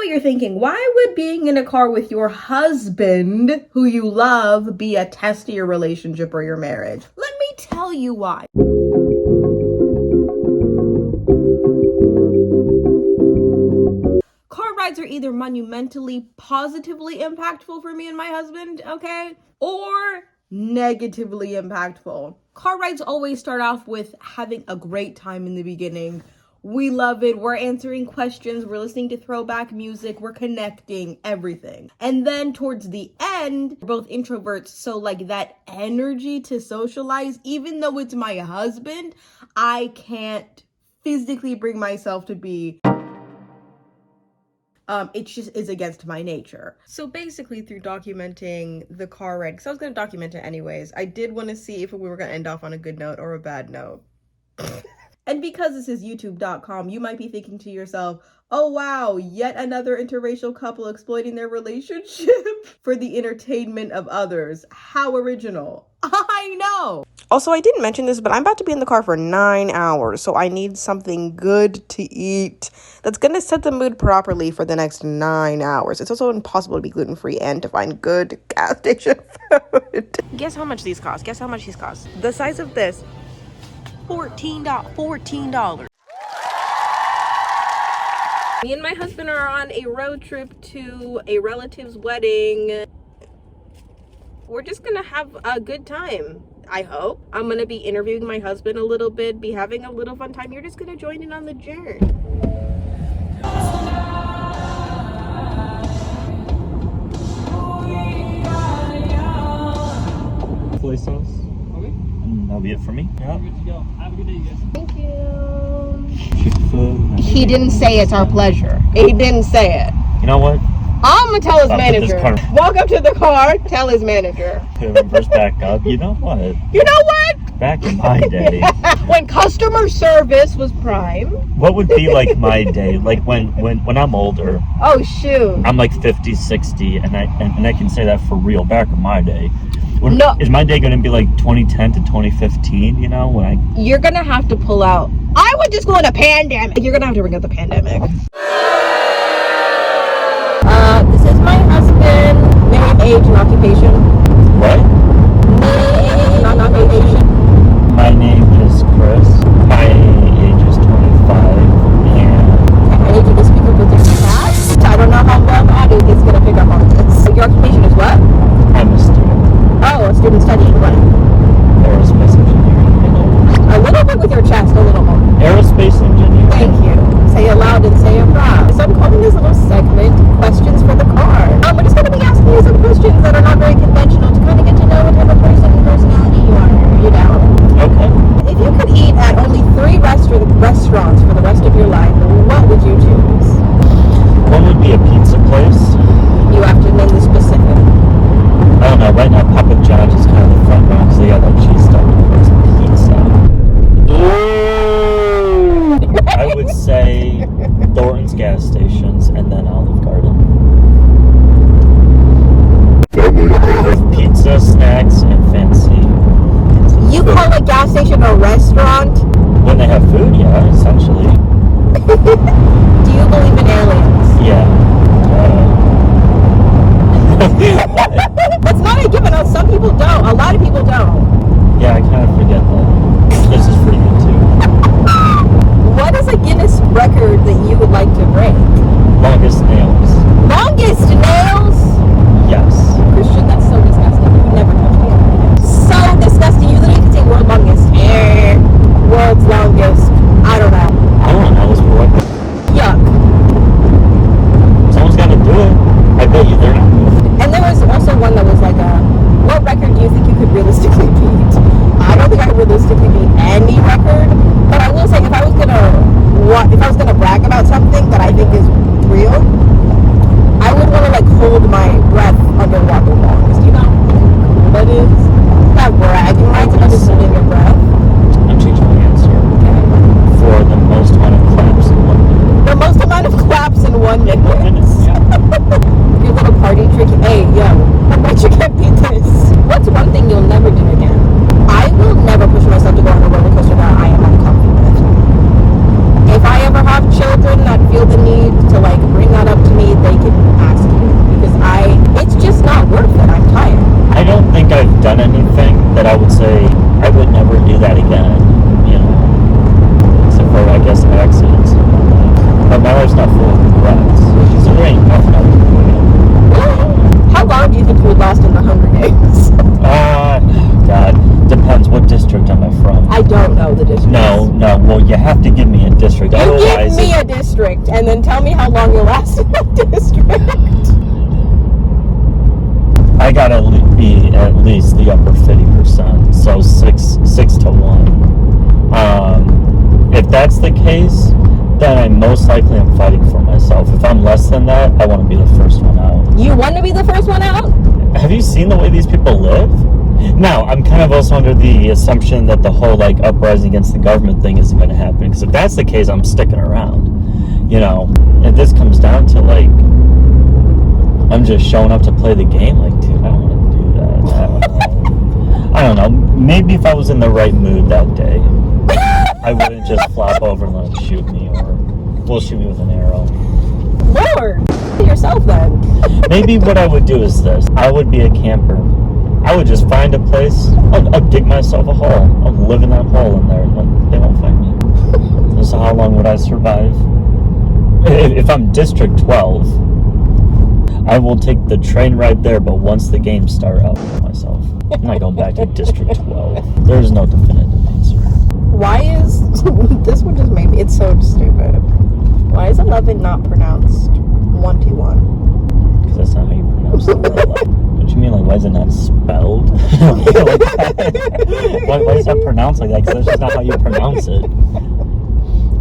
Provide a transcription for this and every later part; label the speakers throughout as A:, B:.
A: you're thinking, why would being in a car with your husband, who you love, be a test to your relationship or your marriage? Let me tell you why. Car rides are either monumentally positively impactful for me and my husband, okay, or negatively impactful. Car rides always start off with having a great time in the beginning. We love it. We're answering questions. We're listening to throwback music. We're connecting, everything. And then towards the end, we're both introverts. So like that energy to socialize, even though it's my husband, I can't physically bring myself to be. It just is against my nature. So basically through documenting the car ride, because I was going to document it anyways, I did want to see if we were going to end off on a good note or a bad note. And because this is youtube.com, you might be thinking to yourself, oh wow, yet another interracial couple exploiting their relationship for the entertainment of others. How original. I know. Also, I didn't mention this, but I'm about to be in the car for 9 hours, so I need something good to eat that's going to set the mood properly for the next 9 hours. It's also impossible to be gluten-free and to find good gas station food. Guess how much these cost? Guess how much these cost? The size of this. $14. Me and my husband are on a road trip to a relative's wedding. We're just gonna have a good time, I hope. I'm gonna be interviewing my husband a little bit, be having a little fun time. You're just gonna join in on the journey.
B: Soy sauce. That'll be it for me. Yeah.
C: Good to go. Have a good day, you guys.
A: Thank you.
B: Chick-fil-A.
A: He didn't say it's our pleasure. He didn't say it.
B: You know what?
A: I'm gonna tell his
B: Up to this
A: manager.
B: car.
A: Walk up to the car, tell his manager.
B: Reverse back up. You know what?
A: You know what?
B: Back in my day,
A: When customer service was prime.
B: what would be like my day? Like when I'm older,
A: Oh shoot.
B: I'm like 50, 60, and I can say that for real. Back in my day.
A: No.
B: Is my day going to be like 2010 to 2015, you know, when I...
A: You're gonna have to pull out. I would just go in a pandemic. You're gonna have to bring up the pandemic. This is my husband. Name, age, and occupation.
B: What?
A: Name, not occupation.
B: My name is Chris. My age is 25, and...
A: I need you to speak up with your chat. I don't know how well the audience is gonna pick up on this. Your occupation is what?
B: I'm a student.
A: Oh, a student studying what?
B: Aerospace engineering.
A: A little bit with your chest, a little more.
B: Aerospace engineering.
A: Thank you. Say it loud and say it proud. So I'm calling this little segment questions for the car. We're just going to be asking you some questions that are not very conventional to kind of get to know what type of person and personality you are. Are you down?
B: Okay.
A: If you could eat at only 3 restaurants for the rest of your life, what would you choose?
B: One would be a pizza place.
A: You have to name the specific.
B: I don't know, right now Papa John's is kind of the front row because they got that cheese stuffed pizza. I would say Thornton's gas stations and then Olive Garden. Pizza, snacks, and fancy.
A: You call a gas station a restaurant?
B: When they have food, yeah, essentially.
A: Do you believe in aliens?
B: Yeah.
A: That's not a given. Some people don't. A lot of people don't.
B: Yeah, I kind of forget that. This is pretty good too.
A: What is a Guinness record that you would like to break?
B: Longest nails.
A: Longest nails?
B: Yes.
A: Christian, that's so disgusting. You would never touch me. So disgusting. You literally could say world's longest hair, world's longest, I don't know.
B: I don't know. It's what?
A: Yuck. and then tell me how long you'll last in that district.
B: I gotta be at least the upper 50%, so 6 to 1. If that's the case, then I most likely am fighting for myself. If I'm less than that, I want to be the first one out.
A: You want to be the first one out?
B: Have you seen the way these people live? Now, I'm kind of also under the assumption that the whole, like, uprising against the government thing isn't going to happen, because if that's the case, I'm sticking around. You know, if this comes down to, like, I'm just showing up to play the game, like, dude, I don't want to do that. I don't know. Maybe if I was in the right mood that day, I wouldn't just flop over and let them shoot me, or will shoot me with an arrow.
A: Lord, yourself then.
B: Maybe what I would do is this. I would be a camper. I would just find a place. I'll dig myself a hole. I'll live in that hole in there, and they won't find me. So how long would I survive? If I'm District 12, I will take the train right there, but once the games start, I'll kill myself. I'm not going back to District 12. There's no definitive answer.
A: Why is... this one just made me... It's so stupid. Why is 11 not pronounced 121?
B: Because that's not how you pronounce the word 11. What you mean, like, why is it not spelled? Why is that pronounced like that? Because that's just not how you pronounce it.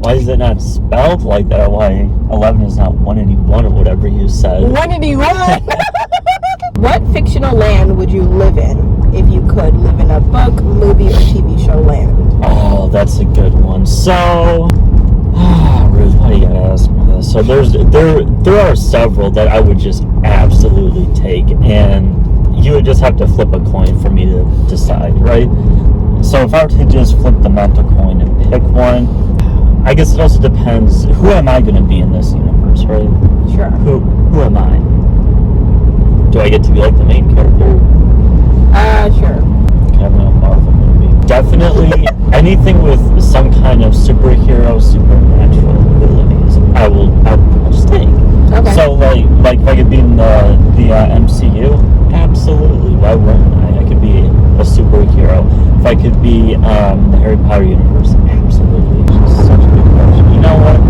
B: Why is it not spelled like that? Why 11 is not 181 or whatever you said?
A: 181! What fictional land would you live in if you could live in a book, movie, or TV show land?
B: Oh, that's a good one. So, Ruth, why do you gotta ask me this? So there are several that I would just absolutely take, and you would just have to flip a coin for me to decide, right? So if I were to just flip the mental coin and pick one, I guess it also depends, who am I going to be in this universe, right?
A: Sure.
B: Who am I? Do I get to be like the main character?
A: Sure.
B: Can I have a Marvel movie? Definitely anything with some kind of superhero, supernatural abilities, I'll just take.
A: Okay.
B: So like if I could be in the MCU, absolutely. Why wouldn't I? I could be a superhero. If I could be the Harry Potter universe, absolutely. It's just such a good question. You know what?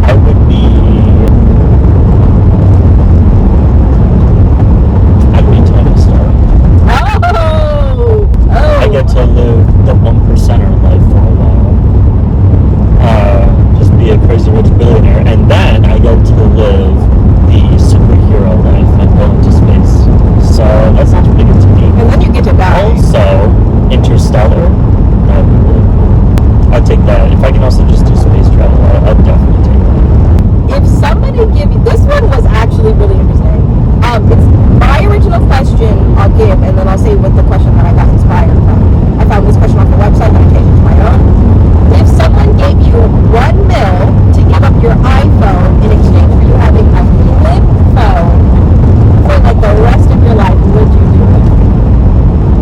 B: I would be Tony Stark.
A: Oh!
B: I get to live the 1%er life for a while. Just be a crazy rich billionaire, and then I get to live the superhero life and go into space. So that sounds pretty good to me.
A: And then you get to die.
B: Also, Interstellar. That would be really cool. I'd take that. If I can also just do space travel, I'd definitely take that.
A: If somebody give you... This one was actually really interesting. It's my original question I'll give, and then I'll say what the question that I got inspired from. I found this question off the website, and I changed it to my own. If someone gave you $1 million to give up your iPhone in exchange for you having a flip phone for like the rest of your life, would you do it?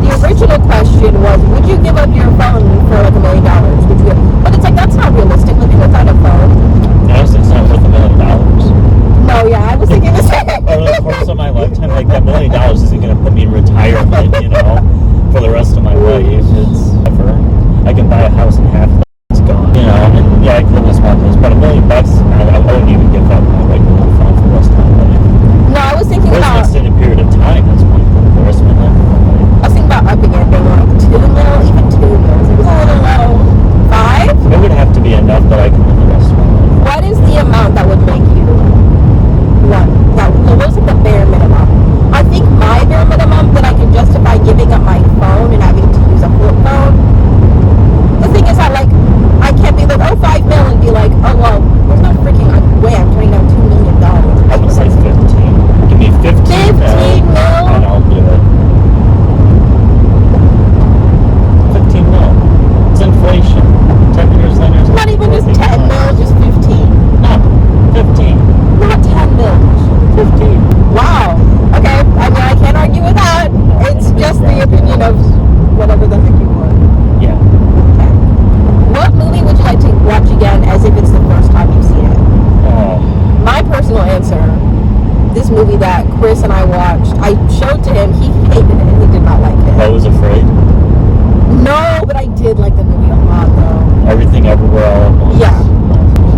A: The original question was, would you give up your phone for like $1 million? Would you? But it's like, that's not realistic, living without a phone.
B: Honestly, it's not worth $1 million.
A: No, yeah, I was thinking the same.
B: Over the course of my lifetime, like that $1 million isn't going to put me in retirement, you know, for the rest of my life. It's ever. I can buy a house and half of it's gone, you know. And yeah, I could live in a small place, but $1 million, I wouldn't even give up my regular phone for the rest of my life.
A: No, I was thinking
B: For an
A: about...
B: extended period of time, that's fine for the rest of my life.
A: I was thinking about upping it, maybe like $2 million, even $2 million. It was a little low. $5?
B: It would have to be enough that I can live the rest of my life.
A: What is the amount that would make you one? What's like the bare minimum? I think my bare minimum that I can justify giving up my phone and having to use a flip phone. The thing is, I can't be like, oh, $5 million, and be like, oh well, there's no freaking way I'm turning down $2 million.
B: I would say 15. Give me 15
A: $15
B: mil, and I'll do it. 15 mil. It's inflation. 10 years later, it's
A: Not even just 10 mil, just 15.
B: No, 15.
A: Not 10 mil.
B: 15.
A: Wow. Okay. I mean, I can't argue with that. It's just the opinion of whatever the heck you want.
B: Yeah.
A: Okay. What movie would you like to watch again as if it's the first time you've seen it? My personal answer, this movie that Chris and I watched, I showed to him, he hated it, he did not like it.
B: I was afraid.
A: No, but I did like the movie a lot though.
B: Everything Everywhere All at Once.
A: Yeah.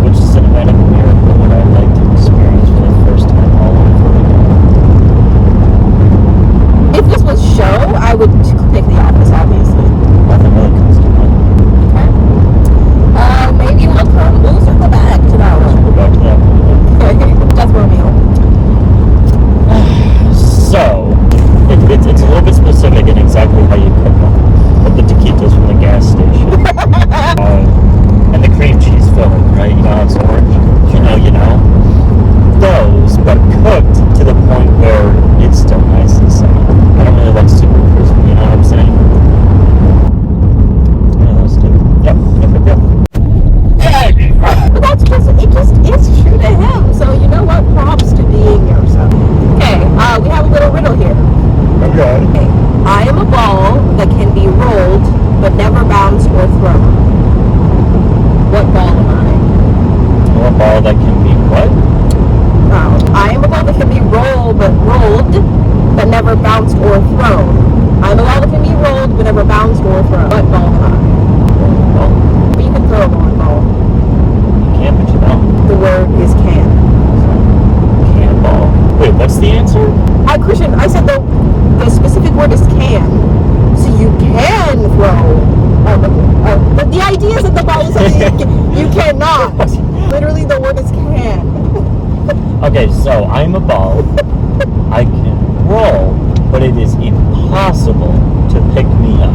B: Which cinematic miracle
A: or thrown. I'm a ball that can be rolled, but never bounced or thrown. What ball am I?
B: Well,
A: But you can throw a bowling ball.
B: you can't, but you don't.
A: The word is can.
B: Can ball. Wait, what's the answer?
A: Christian, I said the specific word is can. So you can throw. But the idea is that the ball is something you cannot. Literally, the word is can.
B: Okay, so I'm a ball. I can roll, but it is impossible to pick me up.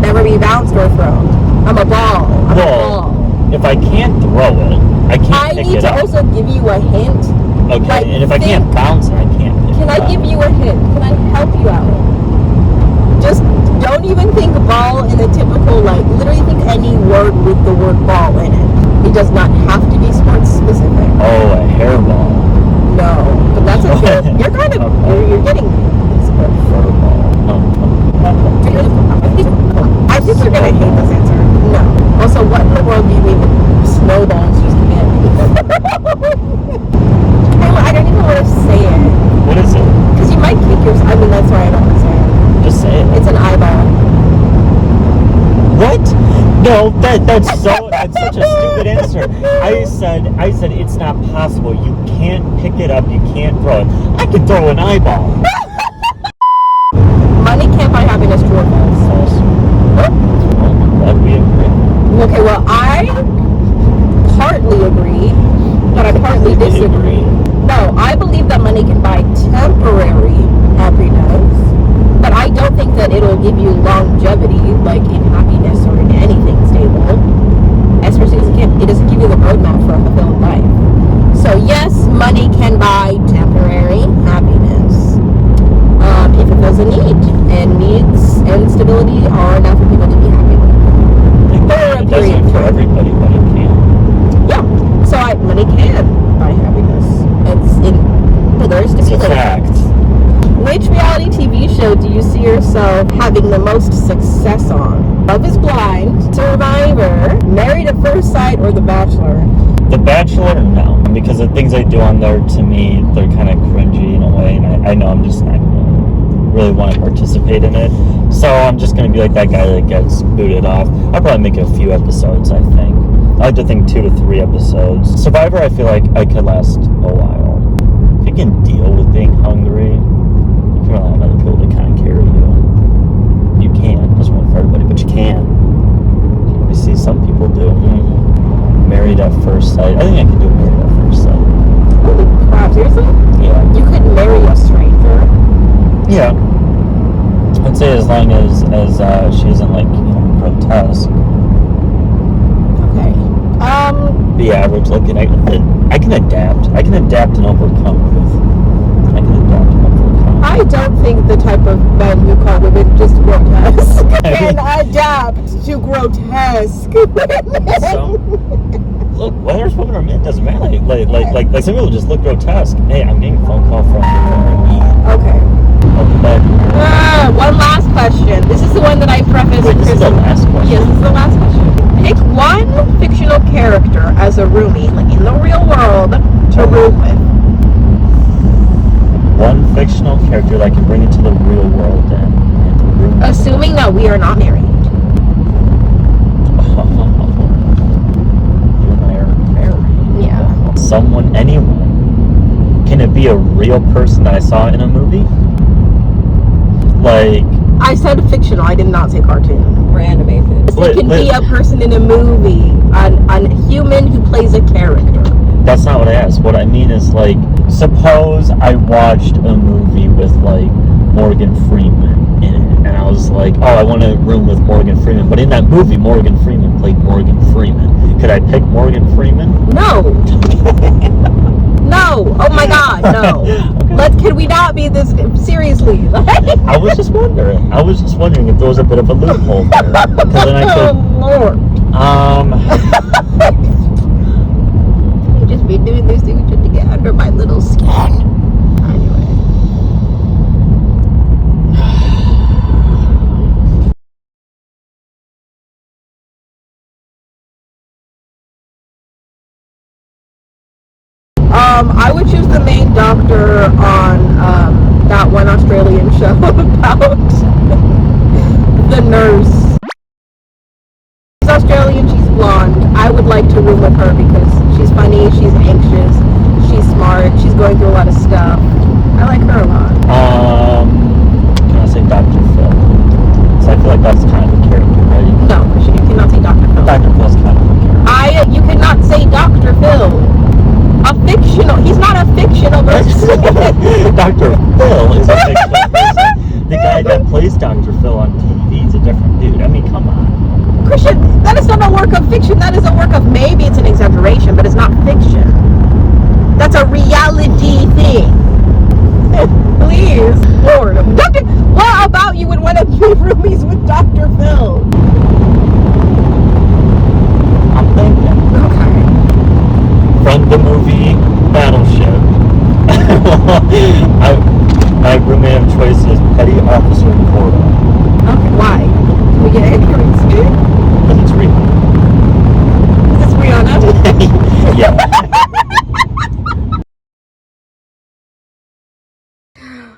A: Never be bounced or thrown. I'm a ball. I'm a ball.
B: If I can't throw it, I can't pick it up.
A: I need to also give you a hint.
B: Okay,
A: like,
B: and if I can't bounce it, I can't pick
A: Can
B: it
A: I
B: up.
A: give you a hint? Can I help you out? Just don't even think ball in the typical, like, literally think any word with the word ball in it. It does not have to be sports specific.
B: Oh, a hairball.
A: No, but that's a good. You're kind of,
B: Okay.
A: you're getting.
B: A fur ball.
A: I think you're gonna hate this answer. No. Also, what in the world do you mean with snowballs just hit? I don't even want to say it.
B: What is it?
A: Because you might kick yourself. I mean, that's why I don't want to say it.
B: Just say it.
A: It's an eyeball.
B: What? No, that's such a stupid answer. I said it's not possible. You can't pick it up. You can't throw it. I could throw an eyeball.
A: Money can't buy happiness, true or false?
B: False. I'm glad we agree.
A: Okay, well, I partly agree, but I partly disagree. No, I believe that money can buy temporary happiness, but I don't think that it'll give you longevity, like in happiness or in anything stable. Especially because it doesn't give you the roadmap for a fulfilled life. So yes, money can buy temporary happiness if it fills a need, and needs and stability are enough for people to be happy with.
B: It doesn't for everybody, but it can.
A: Yeah. So money can buy happiness. But there's
B: It's a fact.
A: Which reality TV show do you see yourself having the most success on? Love is Blind, Survivor, Married at First Sight, or The Bachelor?
B: The Bachelor, no. Because the things I do on there, to me, they're kind of cringy in a way, and I know I'm just not going to really want to participate in it. So I'm just going to be like that guy that gets booted off. I'll probably make a few episodes, I think. I like to think 2 to 3 episodes. Survivor, I feel like I could last a while. If you can deal with being hungry, you can rely on other people to kind of carry you. You can. It doesn't work for everybody, but you can. You see, some people do. Married at First Sight. I think I could do Married at First Sight.
A: Holy crap, seriously?
B: Yeah.
A: You could marry a stranger?
B: Yeah. I'd say as long as she isn't, like, grotesque.
A: Okay.
B: The average looking, I can adapt. I can adapt and overcome with. I can adapt and overcome.
A: I don't think the type of men who call women just grotesque can adapt to grotesque women.
B: So, look, whether it's women or men, doesn't matter. Like some people just look grotesque. Hey, I'm getting a phone call from me.
A: Okay.
B: Welcome back.
A: One last question. This is the one that I prefaced.
B: Wait, this is the last question?
A: Yes, this is the last question. Pick one fictional character as a roomie, like in the real world, to room with.
B: One fictional character that I can bring into the real world and room with.
A: Assuming that we are not married.
B: You and I are married.
A: Yeah.
B: Someone, anyone. Can it be a real person that I saw in a movie? Like,
A: I said fictional, I did not say cartoon.
C: Or animated.
A: It can be a person in a movie, a human who plays a character.
B: that's not what I asked. What I mean is, like, suppose I watched a movie with, like, Morgan Freeman in it, and I was like, oh, I want to room with Morgan Freeman. But in that movie, Morgan Freeman played Morgan Freeman. Could I pick Morgan Freeman?
A: No. No. Oh my God, no.
B: Okay.
A: Can we not be this seriously?
B: I was just wondering. If there was a bit of a loophole there. Because then I could.
A: Oh Lord. You just be doing this thing just to get under my little skin. Anyway. I would choose the main doctor on that one Australian show about the nurse. She's Australian, she's blonde. I would like to room with her because she's funny, she's anxious, she's smart, she's going through a lot of stuff. I like her a lot.
B: Can I say Dr. Phil? Because I feel like that's kind of a character, right?
A: No, you cannot say Dr. Phil.
B: Dr. Phil's kind of a character.
A: You cannot say Dr. Phil. He's not a fictional person.
B: Dr. Phil is a fictional person. The guy that plays Dr. Phil on TV is a different dude. I mean, come on.
A: Christian, that is not a work of fiction. That is a work of, maybe it's an exaggeration, but it's not fiction. That's a reality thing. Please, Lord. What about you would want to be roomies with Dr. Phil?
B: I'm thinking.
A: Okay.
B: From the movie Battleship. My roommate of choice is Petty Officer Porter.
A: Okay, why? Can we get it? Can we see it?
B: Because it's Rihanna.
A: Is this Rihanna?
B: Yeah.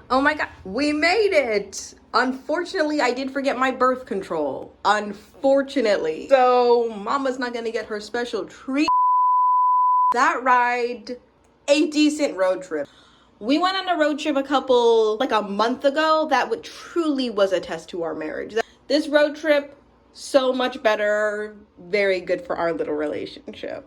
A: Oh my god, we made it! Unfortunately, I did forget my birth control. Unfortunately. So, mama's not gonna get her special treat. That ride, a decent road trip. We went on a road trip a month ago that truly was a test to our marriage. This road trip, so much better, very good for our little relationship.